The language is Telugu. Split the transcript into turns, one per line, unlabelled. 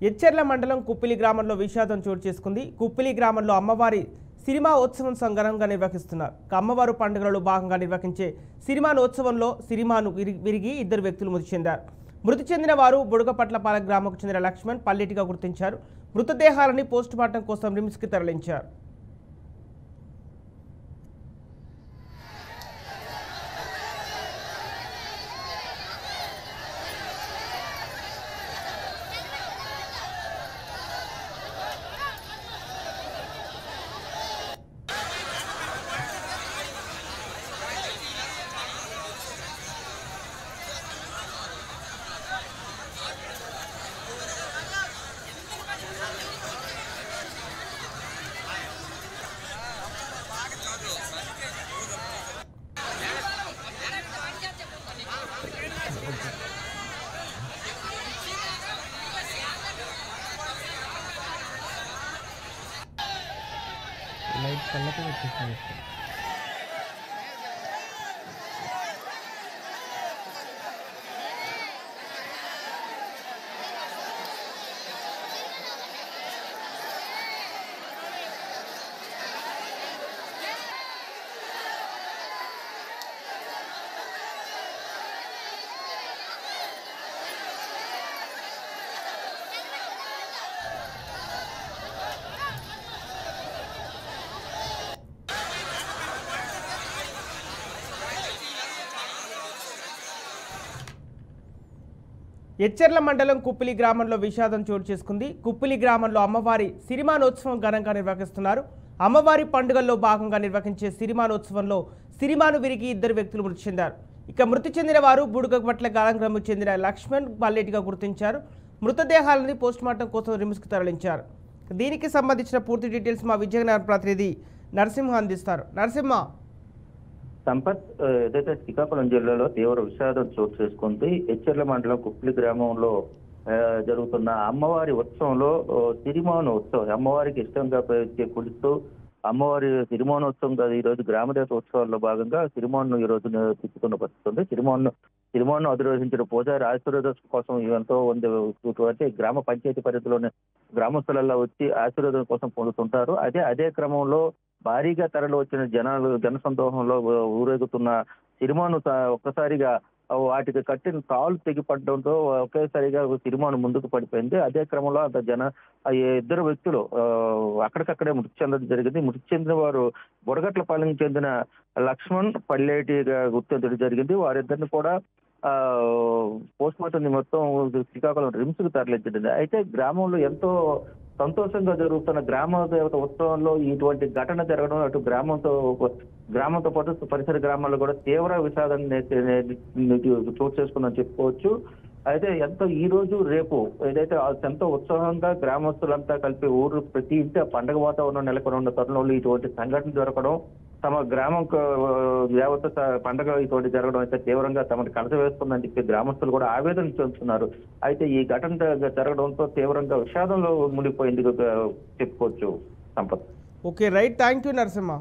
ఎచ్చెర్ల మండలం కుప్పిలి గ్రామంలో విషాదం చోటు చేసుకుంది. కుప్పిలి గ్రామంలో అమ్మవారి సినిమా ఉత్సవం ఘనంగా నిర్వహిస్తున్నారు. అమ్మవారు పండుగలలో భాగంగా నిర్వహించే సినిమానోత్సవంలో సినిమాను విరిగి ఇద్దరు వ్యక్తులు మృతి చెందారు. మృతి చెందిన వారు బుడగపట్లపాలెం గ్రామంకు చెందిన లక్ష్మణ్ పల్లెటిగా గుర్తించారు. మృతదేహాలని పోస్టుమార్టం కోసం రిమ్స్కి తరలించారు.
లైట్ కళ్ళకి వచ్చేసింది.
ఎచ్చెర్ల మండలం కుప్పిలి గ్రామంలో విషాదం చోటు చేసుకుంది. కుప్పిలి గ్రామంలో అమ్మవారి సినిమానోత్సవం ఘనంగా నిర్వహిస్తున్నారు. అమ్మవారి పండుగల్లో భాగంగా నిర్వహించే సినిమానోత్సవంలో సినిమాను విరిగి ఇద్దరు వ్యక్తులు మృతి చెందారు. ఇక మృతి చెందిన వారు బుడగపట్ల గ్రామంకు చెందిన లక్ష్మణ్ పల్లెటిగా గుర్తించారు. మృతదేహాలని పోస్టుమార్టం కోసం రిమ్స్కి తరలించారు. దీనికి సంబంధించిన పూర్తి డీటెయిల్స్ మా విజయనగరం ప్రతినిధి నరసింహ అందిస్తారు. నరసింహ,
సంపత్, ఏదైతే శ్రీకాకుళం జిల్లాలో తీవ్ర విషాదం చోటు చేసుకుంది. ఎచ్చెర్ల మండలం కుప్పిలి గ్రామంలో జరుగుతున్న అమ్మవారి ఉత్సవంలో సిరిమానోత్సవం, అమ్మవారికి ఇష్టంగా కుడుతూ అమ్మవారి సిరిమానోత్సవం కాదు, ఈ రోజు గ్రామదేవత ఉత్సవాల్లో భాగంగా సిరిమాను ఈ రోజు తిప్పుతున్న పరిస్థితి ఉంది. సిరిమాను అధిరోహించిన పూజారి ఆశీర్వాదం కోసం ఎంతో మంది గ్రామ పంచాయతీ పరిధిలోని గ్రామస్తులలో వచ్చి ఆశీర్వాదం కోసం పొందుతుంటారు. అదే క్రమంలో భారీగా తరలి వచ్చిన జనసందోహంలో ఊరేగుతున్న సిరిమాను ఒక్కసారిగా వాటికి కట్టిన తాళ్ళు తెగిపడడంతో ఒకేసారిగా సిరిమాను ముందుకు పడిపోయింది. అదే క్రమంలో ఇద్దరు వ్యక్తులు అక్కడికక్కడే మృతి చెందడం జరిగింది. మృతి చెందిన వారు బుడగట్లపాలెం చెందిన లక్ష్మణ్ పల్లెటిగా గుర్తించడం జరిగింది. వారిద్దరిని కూడా పోస్టుమార్టం నిమిత్తం శ్రీకాకుళం రిమ్స్ కు తరలించింది. అయితే గ్రామంలో ఎంతో సంతోషంగా జరుగుతున్న గ్రామ దేవత ఉత్సవంలో ఇటువంటి ఘటన జరగడం అటు గ్రామంతో పాటు పరిసర గ్రామాల్లో కూడా తీవ్ర విషాదాన్ని చోటు చేసుకుందని చెప్పుకోవచ్చు. అయితే ఈ రోజు రేపు ఏదైతే ఎంతో ఉత్సాహంగా గ్రామస్తులంతా కలిపి ఊరు ప్రతి ఇంటి పండగ వాతావరణం నెలకొని ఉన్న తరుణంలో ఇటువంటి సంఘటన జరగడం, తమ గ్రామం దేవత పండగ ఇటువంటి జరగడం అయితే తీవ్రంగా తమను కలసవేస్తుందని చెప్పి గ్రామస్తులు కూడా ఆవేదన చెందుతున్నారు. అయితే ఈ ఘటన జరగడంతో తీవ్రంగా విషాదంలో మునిగిపోయింది చెప్పుకోవచ్చు. Sampath.
Okay, right, thank you Narasimha.